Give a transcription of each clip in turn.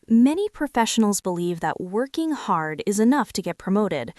Many professionals believe that working hard is enough to get promoted,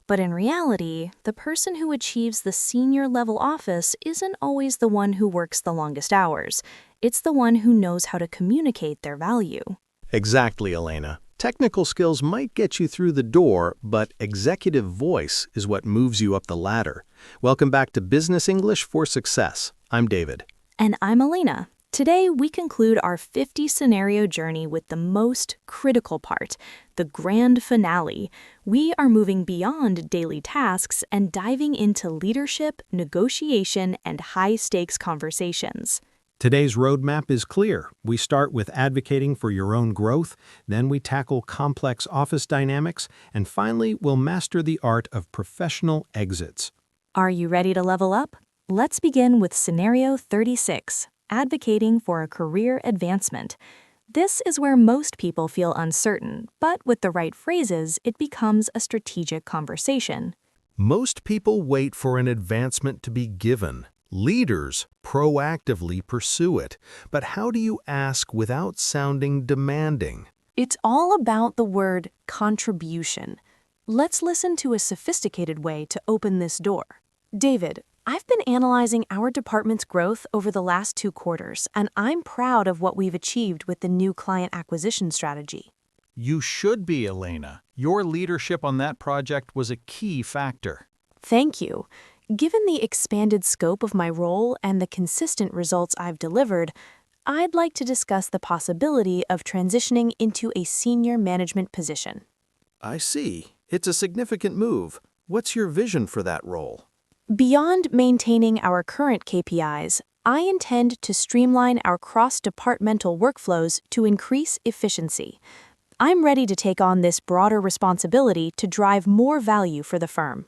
but in reality, the person who achieves the senior level office isn't always the one who works the longest hours. It's the one who knows how to communicate their value. Exactly, Elena. Technical skills might get you through the door, but executive voice is what moves you up the ladder. Welcome back to Business English for Success. I'm David. And I'm Elena. Today, we conclude our 50-scenario journey with the most critical part, the grand finale. We are moving beyond daily tasks and diving into leadership, negotiation, and high-stakes conversations. Today's roadmap is clear. We start with advocating for your own growth, then we tackle complex office dynamics, and finally, we'll master the art of professional exits. Are you ready to level up? Let's begin with Scenario 36, advocating for a career advancement. This is where most people feel uncertain, but with the right phrases, it becomes a strategic conversation. Most people wait for an advancement to be given. Leaders proactively pursue it. But how do you ask without sounding demanding? It's all about the word contribution. Let's listen to a sophisticated way to open this door. David, I've been analyzing our department's growth over the last 2 quarters, and I'm proud of what we've achieved with the new client acquisition strategy. You should be, Elena. Your leadership on that project was a key factor. Thank you. Given the expanded scope of my role and the consistent results I've delivered, I'd like to discuss the possibility of transitioning into a senior management position. I see. It's a significant move. What's your vision for that role? Beyond maintaining our current KPIs, I intend to streamline our cross-departmental workflows to increase efficiency. I'm ready to take on this broader responsibility to drive more value for the firm.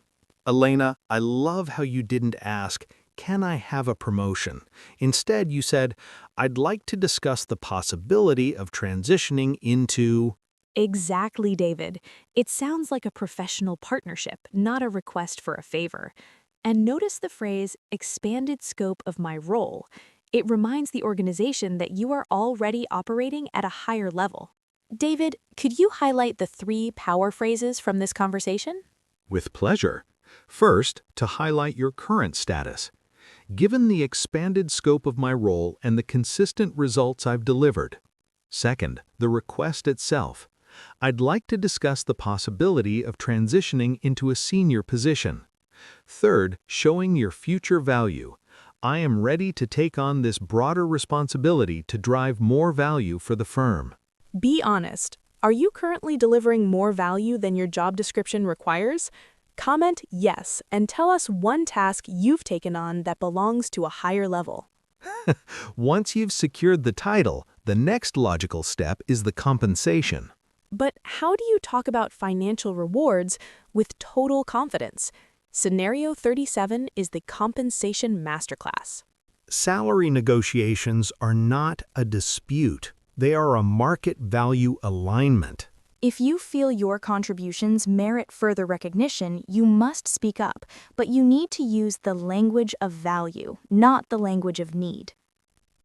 Elena, I love how you didn't ask, "Can I have a promotion?" Instead, you said, "I'd like to discuss the possibility of transitioning into..." Exactly, David. It sounds like a professional partnership, not a request for a favor. And notice the phrase, expanded scope of my role. It reminds the organization that you are already operating at a higher level. David, could you highlight the 3 power phrases from this conversation? With pleasure. First, to highlight your current status. Given the expanded scope of my role and the consistent results I've delivered. Second, the request itself. I'd like to discuss the possibility of transitioning into a senior position. Third, showing your future value. I am ready to take on this broader responsibility to drive more value for the firm. Be honest. Are you currently delivering more value than your job description requires? Comment yes and tell us one task you've taken on that belongs to a higher level. Once you've secured the title, the next logical step is the compensation. But how do you talk about financial rewards with total confidence? Scenario 37 is the compensation masterclass. Salary negotiations are not a dispute. They are a market value alignment. If you feel your contributions merit further recognition, you must speak up, but you need to use the language of value, not the language of need.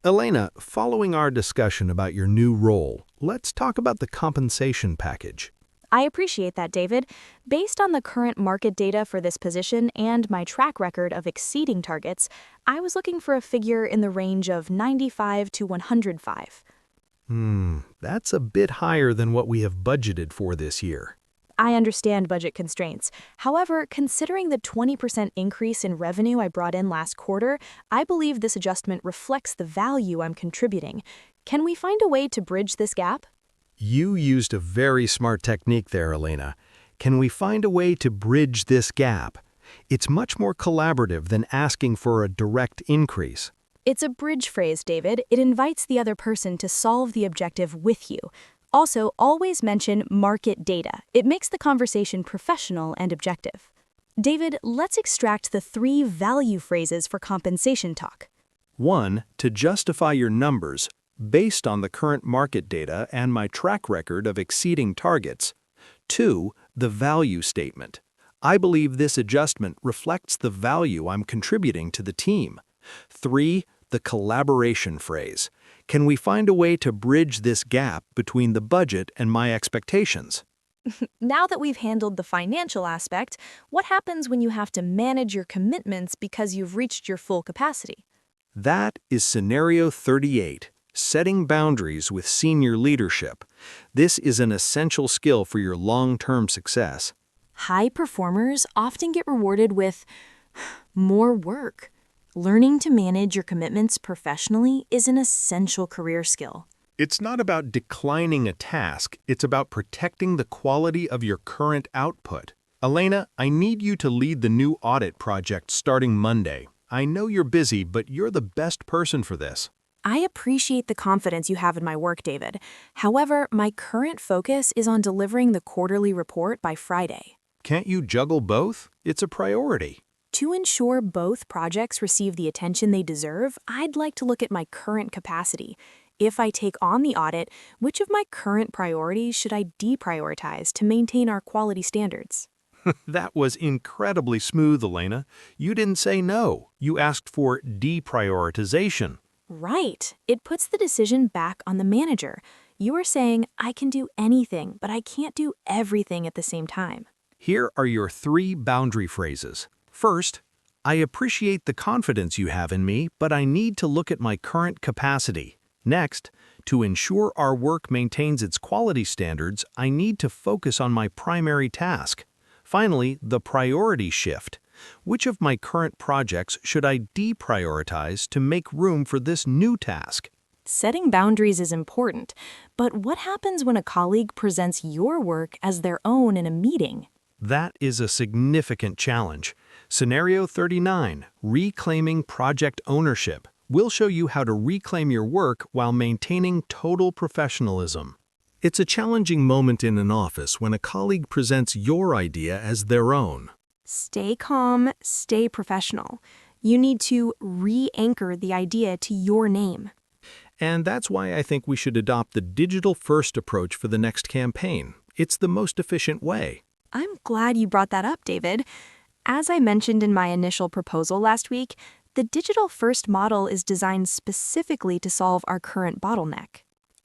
Elena, following our discussion about your new role, let's talk about the compensation package. I appreciate that, David. Based on the current market data for this position and my track record of exceeding targets, I was looking for a figure in the range of 95 to 105. That's a bit higher than what we have budgeted for this year. I understand budget constraints. However, considering the 20% increase in revenue I brought in last quarter, I believe this adjustment reflects the value I'm contributing. Can we find a way to bridge this gap? You used a very smart technique there, Elena. Can we find a way to bridge this gap? It's much more collaborative than asking for a direct increase. It's a bridge phrase, David. It invites the other person to solve the objective with you. Also, always mention market data. It makes the conversation professional and objective. David, let's extract the 3 value phrases for compensation talk. 1. To justify your numbers, based on the current market data and my track record of exceeding targets. 2. The value statement. I believe this adjustment reflects the value I'm contributing to the team. 3. the collaboration phrase. Can we find a way to bridge this gap between the budget and my expectations? Now that we've handled the financial aspect, what happens when you have to manage your commitments because you've reached your full capacity? That is scenario 38, setting boundaries with senior leadership. This is an essential skill for your long-term success. High performers often get rewarded with more work. Learning to manage your commitments professionally is an essential career skill. It's not about declining a task, it's about protecting the quality of your current output. Elena, I need you to lead the new audit project starting Monday. I know you're busy, but you're the best person for this. I appreciate the confidence you have in my work, David. However, my current focus is on delivering the quarterly report by Friday. Can't you juggle both? It's a priority. To ensure both projects receive the attention they deserve, I'd like to look at my current capacity. If I take on the audit, which of my current priorities should I deprioritize to maintain our quality standards? That was incredibly smooth, Elena. You didn't say no. You asked for deprioritization. Right. It puts the decision back on the manager. You are saying I can do anything, but I can't do everything at the same time. Here are your 3 boundary phrases. First, I appreciate the confidence you have in me, but I need to look at my current capacity. Next, to ensure our work maintains its quality standards, I need to focus on my primary task. Finally, the priority shift. Which of my current projects should I deprioritize to make room for this new task? Setting boundaries is important, but what happens when a colleague presents your work as their own in a meeting? That is a significant challenge. Scenario 39, Reclaiming Project Ownership. We'll show you how to reclaim your work while maintaining total professionalism. It's a challenging moment in an office when a colleague presents your idea as their own. Stay calm, stay professional. You need to re-anchor the idea to your name. And that's why I think we should adopt the digital-first approach for the next campaign. It's the most efficient way. I'm glad you brought that up, David. As I mentioned in my initial proposal last week, the digital-first model is designed specifically to solve our current bottleneck.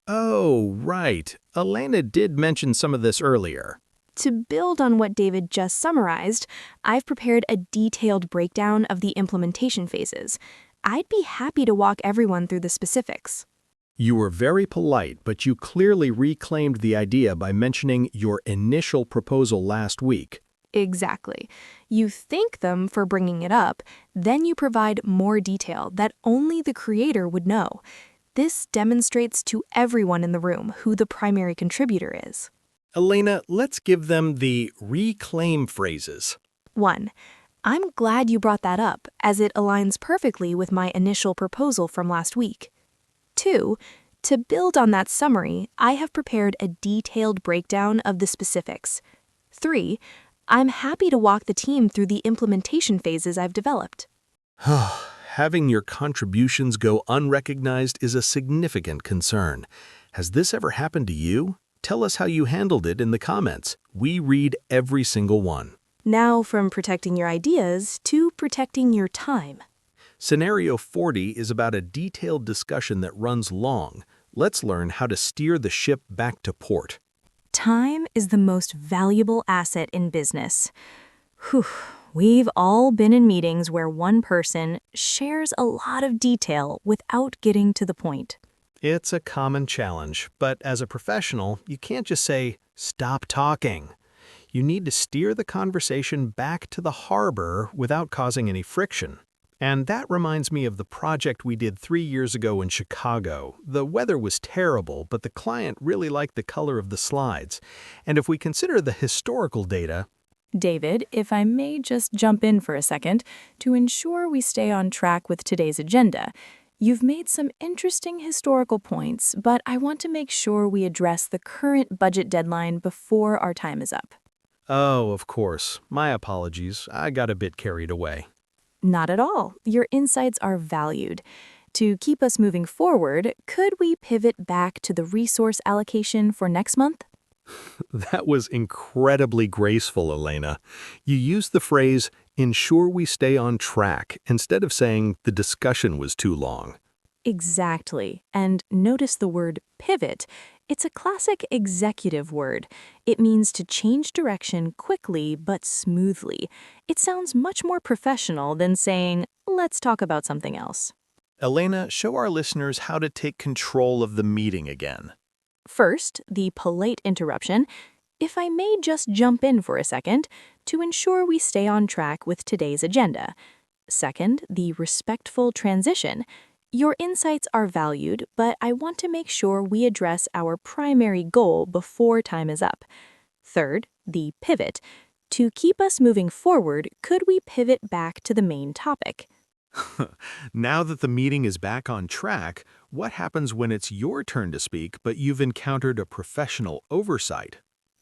Oh, right. Elena did mention some of this earlier. To build on what David just summarized, I've prepared a detailed breakdown of the implementation phases. I'd be happy to walk everyone through the specifics. You were very polite, but you clearly reclaimed the idea by mentioning your initial proposal last week. Exactly. You thank them for bringing it up, then you provide more detail that only the creator would know. This demonstrates to everyone in the room who the primary contributor is. Elena, let's give them the reclaim phrases. 1. I'm glad you brought that up, as it aligns perfectly with my initial proposal from last week. 2. To build on that summary, I have prepared a detailed breakdown of the specifics. 3. I'm happy to walk the team through the implementation phases I've developed. Having your contributions go unrecognized is a significant concern. Has this ever happened to you? Tell us how you handled it in the comments. We read every single one. Now from protecting your ideas to protecting your time. Scenario 40 is about a detailed discussion that runs long. Let's learn how to steer the ship back to port. Time is the most valuable asset in business. Whew. We've all been in meetings where one person shares a lot of detail without getting to the point. It's a common challenge, but as a professional, you can't just say, "Stop talking." You need to steer the conversation back to the harbor without causing any friction. And that reminds me of the project we did 3 years ago in Chicago. The weather was terrible, but the client really liked the color of the slides. And if we consider the historical data, David, if I may just jump in for a second, to ensure we stay on track with today's agenda, you've made some interesting historical points, but I want to make sure we address the current budget deadline before our time is up. oh, of course, my apologies, I got a bit carried away. Not at all. Your insights are valued. To keep us moving forward, could we pivot back to the resource allocation for next month? That was incredibly graceful, Elena. You used the phrase, Ensure we stay on track instead of saying the discussion was too long. Exactly. And notice the word pivot. It's a classic executive word. It means to change direction quickly but smoothly. It sounds much more professional than saying, let's talk about something else. Elena, show our listeners how to take control of the meeting again. First, the polite interruption. If I may just jump in for a second, to ensure we stay on track with today's agenda. Second, the respectful transition. Your insights are valued, but I want to make sure we address our primary goal before time is up. Third, the pivot. To keep us moving forward, could we pivot back to the main topic? Now that the meeting is back on track, what happens when it's your turn to speak but you've encountered a professional oversight?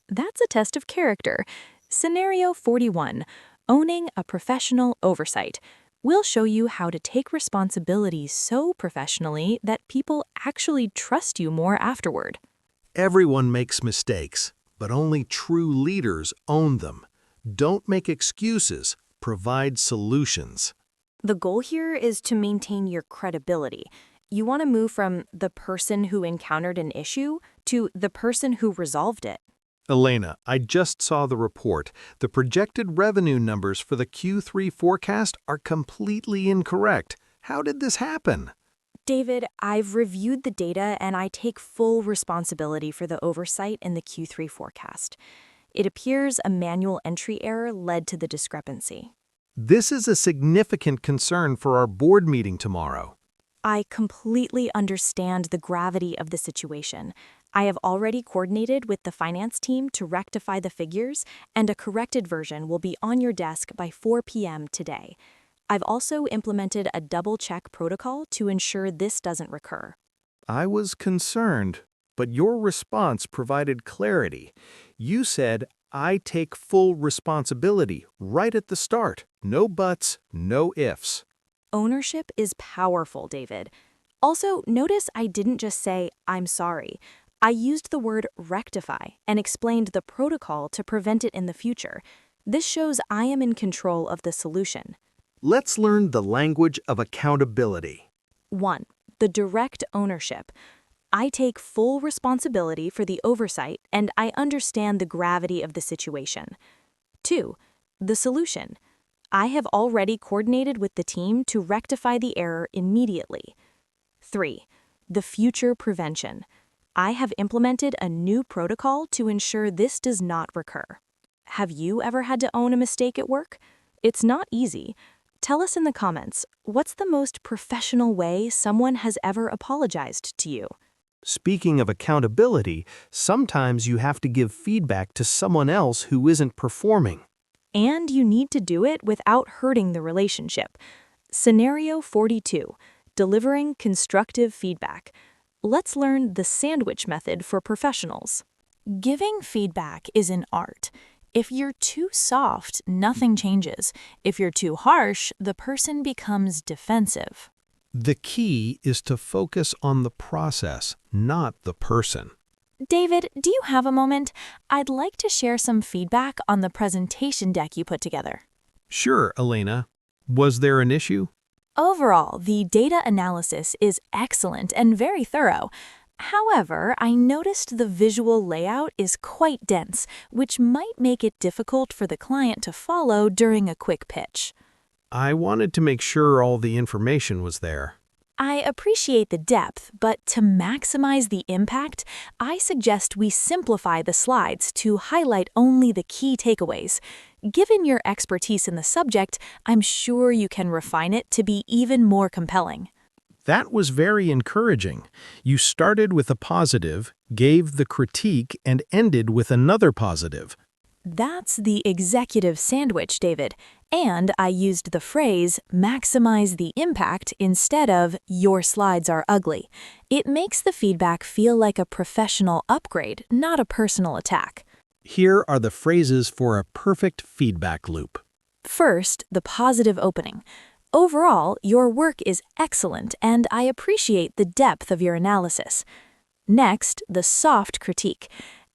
That's a test of character. Scenario 41, owning a professional oversight. We'll show you how to take responsibility so professionally that people actually trust you more afterward. Everyone makes mistakes, but only true leaders own them. Don't make excuses, provide solutions. The goal here is to maintain your credibility. You want to move from the person who encountered an issue to the person who resolved it. Elena, I just saw the report. The projected revenue numbers for the Q3 forecast are completely incorrect. How did this happen? David, I've reviewed the data and I take full responsibility for the oversight in the Q3 forecast. It appears a manual entry error led to the discrepancy. This is a significant concern for our board meeting tomorrow. I completely understand the gravity of the situation. I have already coordinated with the finance team to rectify the figures, and a corrected version will be on your desk by 4 p.m. today. I've also implemented a double-check protocol to ensure this doesn't recur. I was concerned, but your response provided clarity. You said, I take full responsibility right at the start. No buts, no ifs. Ownership is powerful, David. Also, notice I didn't just say, I'm sorry. I used the word rectify and explained the protocol to prevent it in the future. This shows I am in control of the solution. Let's learn the language of accountability. 1. The direct ownership. I take full responsibility for the oversight and I understand the gravity of the situation. 2. The solution. I have already coordinated with the team to rectify the error immediately. 3. The future prevention. I have implemented a new protocol to ensure this does not recur. Have you ever had to own a mistake at work? It's not easy. Tell us in the comments, what's the most professional way someone has ever apologized to you? Speaking of accountability, sometimes you have to give feedback to someone else who isn't performing. And you need to do it without hurting the relationship. Scenario 42, delivering constructive feedback. Let's learn the sandwich method for professionals. Giving feedback is an art. If you're too soft, nothing changes. If you're too harsh, the person becomes defensive. The key is to focus on the process, not the person. David, do you have a moment? I'd like to share some feedback on the presentation deck you put together. Sure, Elena. Was there an issue? Overall, the data analysis is excellent and very thorough. However, I noticed the visual layout is quite dense, which might make it difficult for the client to follow during a quick pitch. I wanted to make sure all the information was there. I appreciate the depth, but to maximize the impact, I suggest we simplify the slides to highlight only the key takeaways. Given your expertise in the subject, I'm sure you can refine it to be even more compelling. That was very encouraging. You started with a positive, gave the critique, and ended with another positive. That's the executive sandwich, David. And I used the phrase, maximize the impact, instead of, your slides are ugly. It makes the feedback feel like a professional upgrade, not a personal attack. Here are the phrases for a perfect feedback loop. First, the positive opening. Overall, your work is excellent, and I appreciate the depth of your analysis. Next, the soft critique.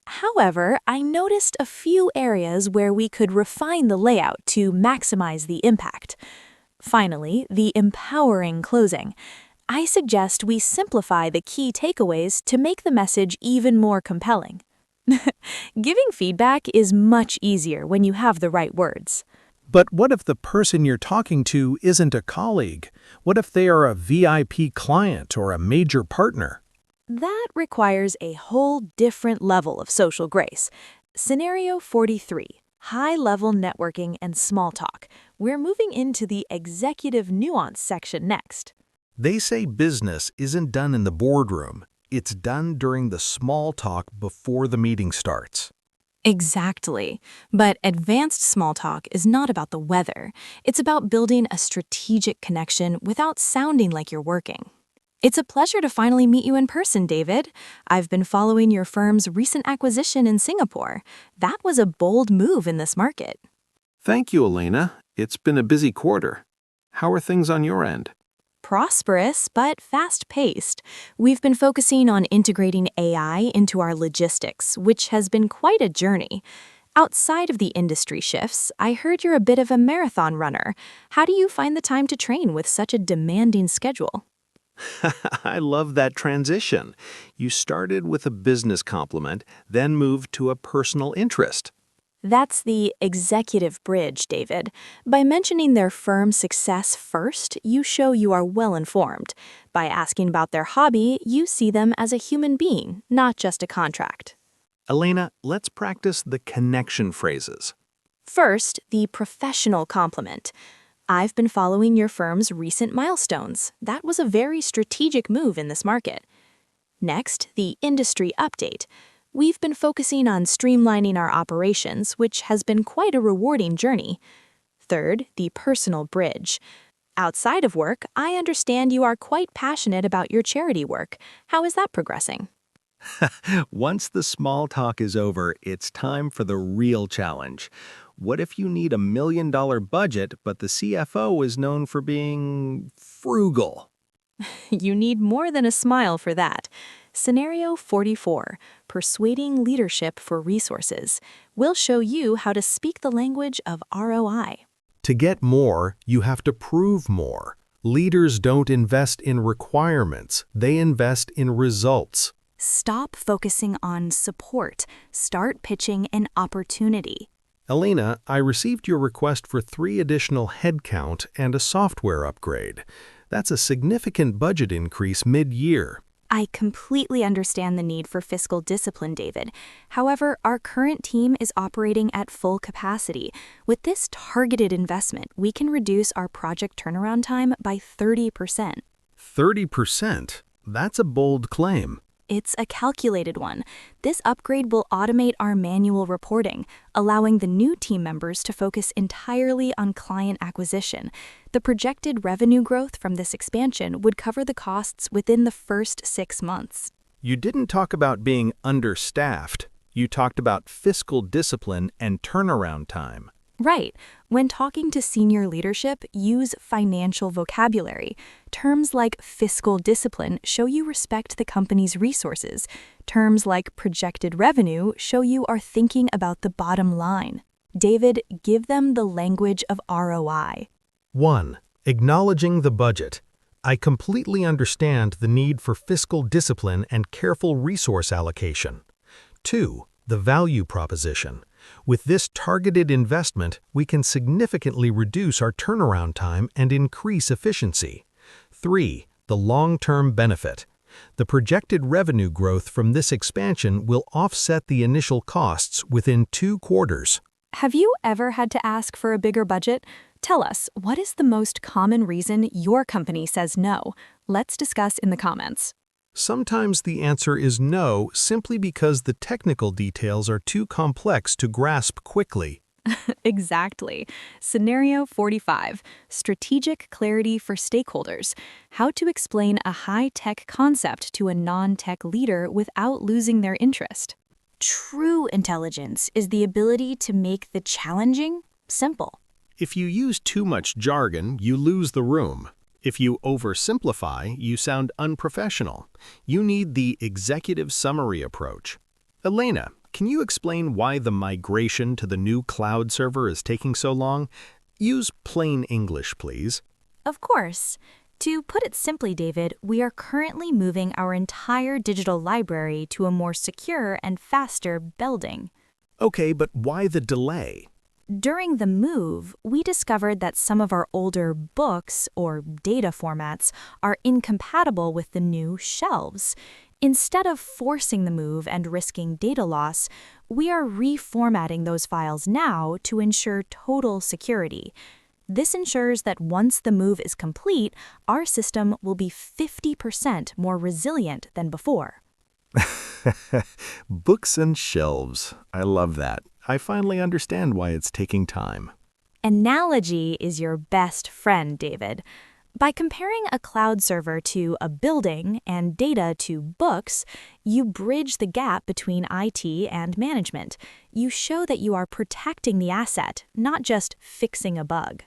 However, I noticed a few areas where we could refine the layout to maximize the impact. Finally, the empowering closing. I suggest we simplify the key takeaways to make the message even more compelling. Giving feedback is much easier when you have the right words. But what if the person you're talking to isn't a colleague? What if they are a VIP client or a major partner? That requires a whole different level of social grace. Scenario 43, high-level networking and small talk. We're moving into the executive nuance section next. They say business isn't done in the boardroom. It's done during the small talk before the meeting starts. Exactly. But advanced small talk is not about the weather. It's about building a strategic connection without sounding like you're working. It's a pleasure to finally meet you in person, David. I've been following your firm's recent acquisition in Singapore. That was a bold move in this market. Thank you, Elena. It's been a busy quarter. How are things on your end? Prosperous, but fast-paced. We've been focusing on integrating AI into our logistics, which has been quite a journey. Outside of the industry shifts, I heard you're a bit of a marathon runner. How do you find the time to train with such a demanding schedule? I love that transition. You started with a business compliment, then moved to a personal interest. That's the executive bridge, David. By mentioning their firm's success first, you show you are well-informed. By asking about their hobby, you see them as a human being, not just a contract. Elena, let's practice the connection phrases. First, the professional compliment. I've been following your firm's recent milestones. That was a very strategic move in this market. Next, the industry update. We've been focusing on streamlining our operations, which has been quite a rewarding journey. Third, the personal bridge. Outside of work, I understand you are quite passionate about your charity work. How is that progressing? Once the small talk is over, it's time for the real challenge. What if you need $1 million budget, but the CFO is known for being frugal? You need more than a smile for that. Scenario 44, Persuading Leadership for Resources. We'll show you how to speak the language of ROI. To get more, you have to prove more. Leaders don't invest in requirements, they invest in results. Stop focusing on support. Start pitching an opportunity. Elena, I received your request for 3 additional headcount and a software upgrade. That's a significant budget increase mid-year. I completely understand the need for fiscal discipline, David. However, our current team is operating at full capacity. With this targeted investment, we can reduce our project turnaround time by 30%. 30%? That's a bold claim. It's a calculated one. This upgrade will automate our manual reporting, allowing the new team members to focus entirely on client acquisition. The projected revenue growth from this expansion would cover the costs within the first 6 months. You didn't talk about being understaffed. You talked about fiscal discipline and turnaround time. Right. When talking to senior leadership, use financial vocabulary. Terms like fiscal discipline show you respect the company's resources. Terms like projected revenue show you are thinking about the bottom line. David, give them the language of ROI. 1. Acknowledging the budget. I completely understand the need for fiscal discipline and careful resource allocation. 2. The value proposition. With this targeted investment, we can significantly reduce our turnaround time and increase efficiency. 3. The long-term benefit. The projected revenue growth from this expansion will offset the initial costs within 2 quarters. Have you ever had to ask for a bigger budget? Tell us, what is the most common reason your company says no? Let's discuss in the comments. Sometimes the answer is no, simply because the technical details are too complex to grasp quickly. Exactly. Scenario 45, Strategic Clarity for Stakeholders. How to explain a high-tech concept to a non-tech leader without losing their interest. True intelligence is the ability to make the challenging simple. If you use too much jargon, you lose the room. If you oversimplify, you sound unprofessional. You need the executive summary approach. Elena, can you explain why the migration to the new cloud server is taking so long? Use plain English, please. Of course. To put it simply, David, we are currently moving our entire digital library to a more secure and faster building. Okay, but why the delay? During the move, we discovered that some of our older books or data formats are incompatible with the new shelves. Instead of forcing the move and risking data loss, we are reformatting those files now to ensure total security. This ensures that once the move is complete, our system will be 50% more resilient than before. Books and shelves. I love that. I finally understand why it's taking time. Analogy is your best friend, David. By comparing a cloud server to a building and data to books, you bridge the gap between IT and management. You show that you are protecting the asset, not just fixing a bug.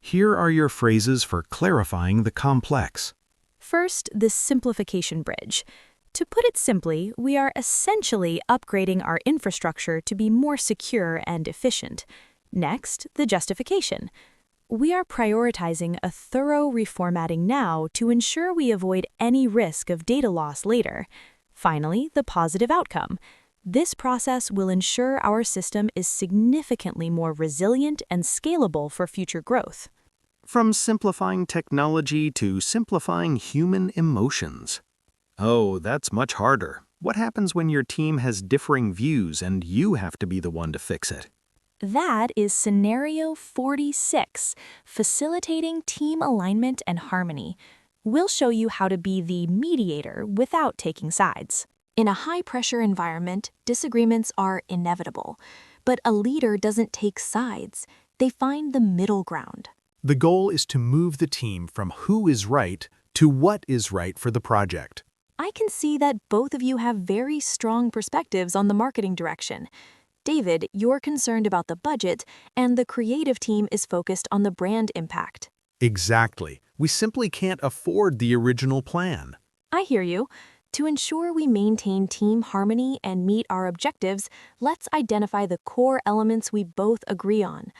Here are your phrases for clarifying the complex. First, the simplification bridge. To put it simply, we are essentially upgrading our infrastructure to be more secure and efficient. Next, the justification. We are prioritizing a thorough reformatting now to ensure we avoid any risk of data loss later. Finally, the positive outcome. This process will ensure our system is significantly more resilient and scalable for future growth. From simplifying technology to simplifying human emotions. Oh, that's much harder. What happens when your team has differing views and you have to be the one to fix it? That is scenario 46, facilitating team alignment and harmony. We'll show you how to be the mediator without taking sides. In a high-pressure environment, disagreements are inevitable. But a leader doesn't take sides. They find the middle ground. The goal is to move the team from who is right to what is right for the project. I can see that both of you have very strong perspectives on the marketing direction. David, you're concerned about the budget, and the creative team is focused on the brand impact. Exactly. We simply can't afford the original plan. I hear you. To ensure we maintain team harmony and meet our objectives, let's identify the core elements we both agree on.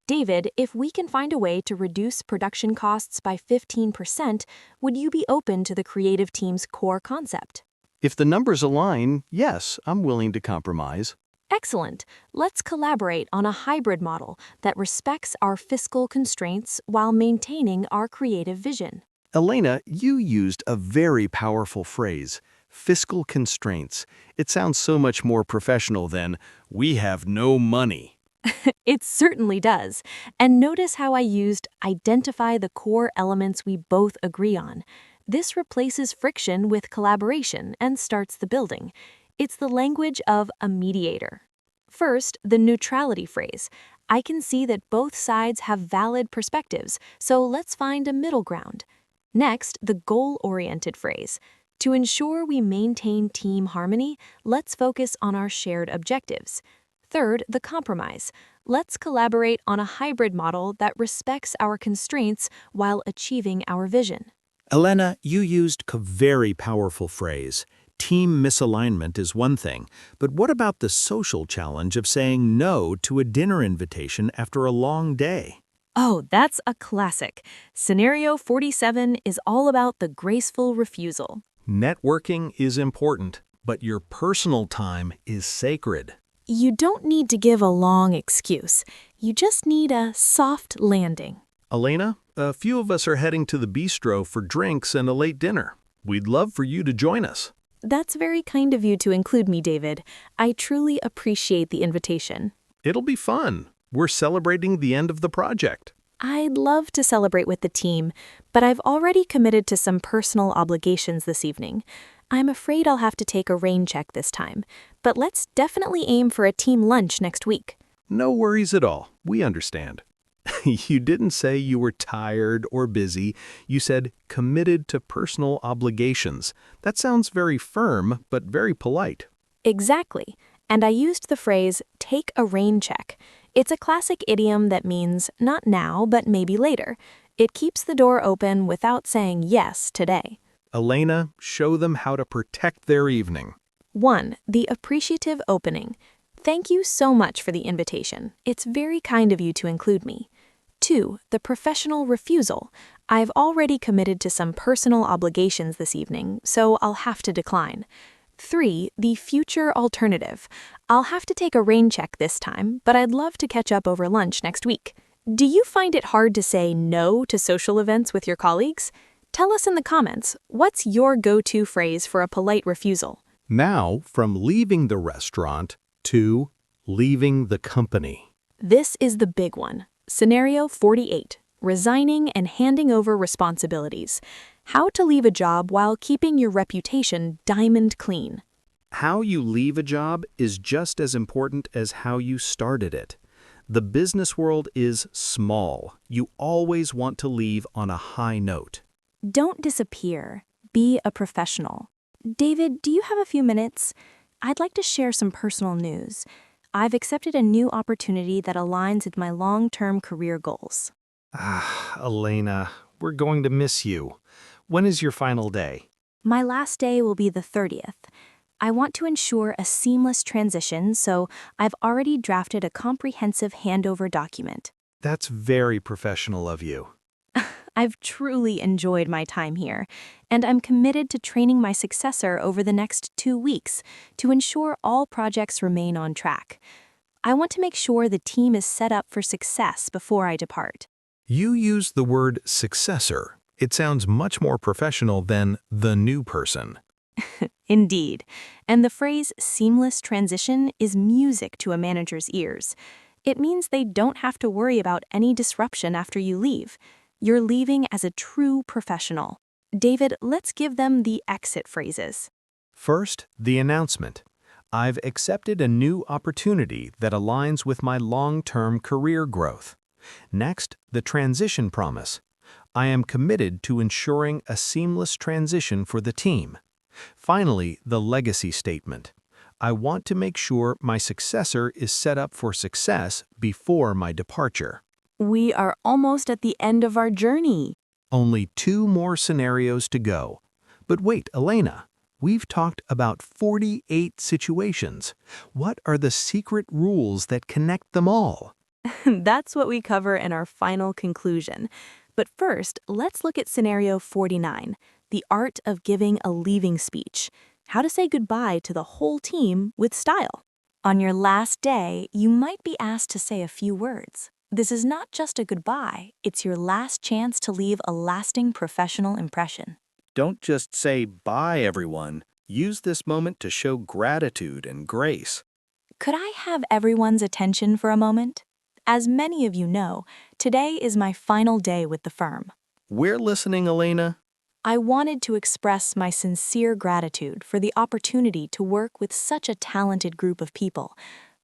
David, if we can find a way to reduce production costs by 15%, would you be open to the creative team's core concept? If the numbers align, yes, I'm willing to compromise. Excellent. Let's collaborate on a hybrid model that respects our fiscal constraints while maintaining our creative vision. Elena, you used a very powerful phrase, fiscal constraints. It sounds so much more professional than, we have no money. It certainly does. And notice how I used identify the core elements we both agree on. This replaces friction with collaboration and starts the building. It's the language of a mediator. First, the neutrality phrase. I can see that both sides have valid perspectives, so let's find a middle ground. Next, the goal-oriented phrase. To ensure we maintain team harmony, let's focus on our shared objectives. Third, the compromise. Let's collaborate on a hybrid model that respects our constraints while achieving our vision. Elena, you used a very powerful phrase. Team misalignment is one thing, but what about the social challenge of saying no to a dinner invitation after a long day? Oh, that's a classic. Scenario 47 is all about the graceful refusal. Networking is important, but your personal time is sacred. You don't need to give a long excuse. You just need a soft landing. Elena, a few of us are heading to the bistro for drinks and a late dinner. We'd love for you to join us. That's very kind of you to include me, David. I truly appreciate the invitation. It'll be fun. We're celebrating the end of the project. I'd love to celebrate with the team, but I've already committed to some personal obligations this evening. I'm afraid I'll have to take a rain check this time, but let's definitely aim for a team lunch next week. No worries at all. We understand. You didn't say you were tired or busy. You said committed to personal obligations. That sounds very firm, but very polite. Exactly. And I used the phrase, take a rain check. It's a classic idiom that means not now, but maybe later. It keeps the door open without saying yes today. Elena, show them how to protect their evening. 1. The appreciative opening. Thank you so much for the invitation. It's very kind of you to include me. 2. The professional refusal. I've already committed to some personal obligations this evening, so I'll have to decline. 3. The future alternative. I'll have to take a rain check this time, but I'd love to catch up over lunch next week. Do you find it hard to say no to social events with your colleagues? Tell us in the comments, what's your go-to phrase for a polite refusal? Now, from leaving the restaurant to leaving the company. This is the big one. Scenario 48. Resigning and handing over responsibilities. How to leave a job while keeping your reputation diamond clean. How you leave a job is just as important as how you started it. The business world is small. You always want to leave on a high note. Don't disappear. Be a professional. David, do you have a few minutes? I'd like to share some personal news. I've accepted a new opportunity that aligns with my long-term career goals. Elena, we're going to miss you. When is your final day? My last day will be the 30th. I want to ensure a seamless transition, so I've already drafted a comprehensive handover document. That's very professional of you. I've truly enjoyed my time here, and I'm committed to training my successor over the next 2 weeks to ensure all projects remain on track. I want to make sure the team is set up for success before I depart. You use the word successor. It sounds much more professional than the new person. Indeed, and the phrase seamless transition is music to a manager's ears. It means they don't have to worry about any disruption after you leave. You're leaving as a true professional. David, let's give them the exit phrases. First, the announcement. I've accepted a new opportunity that aligns with my long-term career growth. Next, the transition promise. I am committed to ensuring a seamless transition for the team. Finally, the legacy statement. I want to make sure my successor is set up for success before my departure. We are almost at the end of our journey. Only 2 more scenarios to go. But wait, Elena, we've talked about 48 situations. What are the secret rules that connect them all? That's what we cover in our final conclusion. But first, let's look at scenario 49, the art of giving a leaving speech. How to say goodbye to the whole team with style. On your last day, you might be asked to say a few words. This is not just a goodbye, it's your last chance to leave a lasting professional impression. Don't just say bye, everyone. Use this moment to show gratitude and grace. Could I have everyone's attention for a moment? As many of you know, today is my final day with the firm. We're listening, Elena. I wanted to express my sincere gratitude for the opportunity to work with such a talented group of people.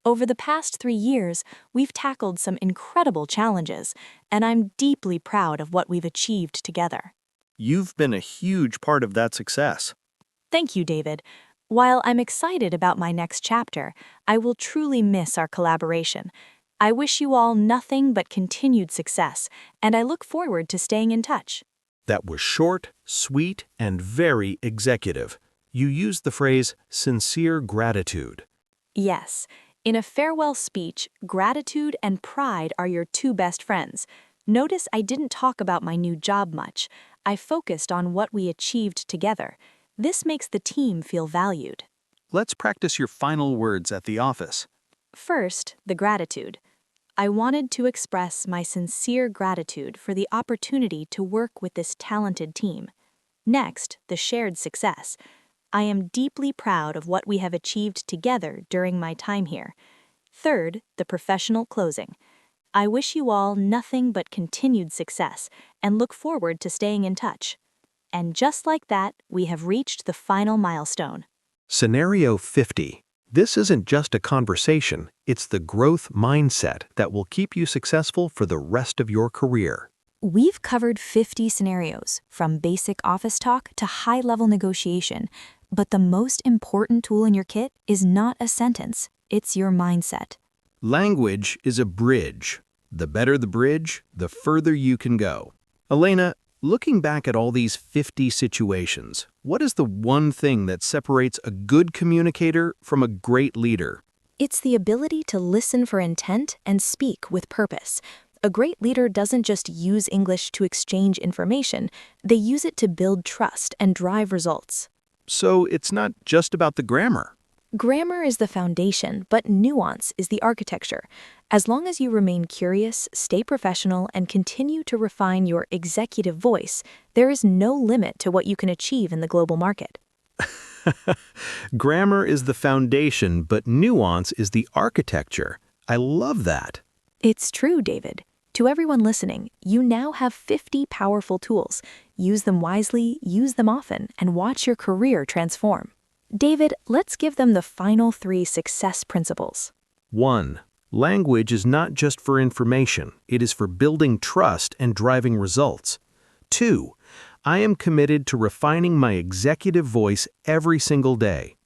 Over the past 3 years, we've tackled some incredible challenges, and I'm deeply proud of what we've achieved together. You've been a huge part of that success. Thank you, David. While I'm excited about my next chapter, I will truly miss our collaboration. I wish you all nothing but continued success, and I look forward to staying in touch. That was short, sweet, and very executive. You used the phrase sincere gratitude. Yes. In a farewell speech, gratitude and pride are your 2 best friends. Notice I didn't talk about my new job much. I focused on what we achieved together. This makes the team feel valued. Let's practice your final words at the office. First, the gratitude. I wanted to express my sincere gratitude for the opportunity to work with this talented team. Next, the shared success. I am deeply proud of what we have achieved together during my time here. Third, the professional closing. I wish you all nothing but continued success and look forward to staying in touch. And just like that, we have reached the final milestone. Scenario 50. This isn't just a conversation, it's the growth mindset that will keep you successful for the rest of your career. We've covered 50 scenarios, from basic office talk to high-level negotiation. But the most important tool in your kit is not a sentence, it's your mindset. Language is a bridge. The better the bridge, the further you can go. Elena, Looking back at all these 50 situations, what is the one thing that separates a good communicator from a great leader? It's the ability to listen for intent and speak with purpose. A great leader doesn't just use English to exchange information, they use it to build trust and drive results. So it's not just about the grammar. Grammar is the foundation, but nuance is the architecture. As long as you remain curious, stay professional, and continue to refine your executive voice, there is no limit to what you can achieve in the global market. Grammar is the foundation, but nuance is the architecture. I love that. It's true, David. To everyone listening, you now have 50 powerful tools. Use them wisely, use them often, and watch your career transform. David, let's give them the final 3 success principles. 1. Language is not just for information. It is for building trust and driving results. 2. I am committed to refining my executive voice every single day.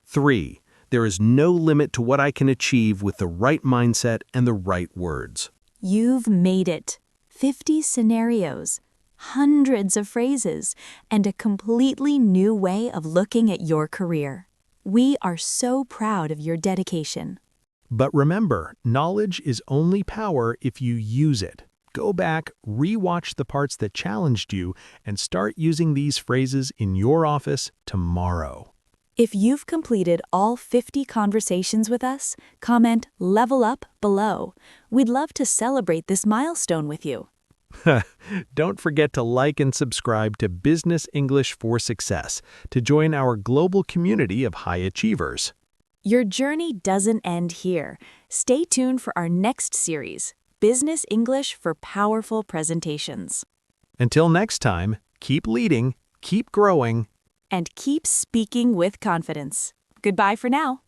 3. There is no limit to what I can achieve with the right mindset and the right words. You've made it. 50 scenarios, hundreds of phrases, and a completely new way of looking at your career. We are so proud of your dedication. But remember, knowledge is only power if you use it. Go back, re-watch the parts that challenged you, and start using these phrases in your office tomorrow. If you've completed all 50 conversations with us, comment "Level Up" below. We'd love to celebrate this milestone with you. Don't forget to like and subscribe to Business English for Success to join our global community of high achievers. Your journey doesn't end here. Stay tuned for our next series, Business English for Powerful Presentations. Until next time, keep leading, keep growing, And keep speaking with confidence. Goodbye for now.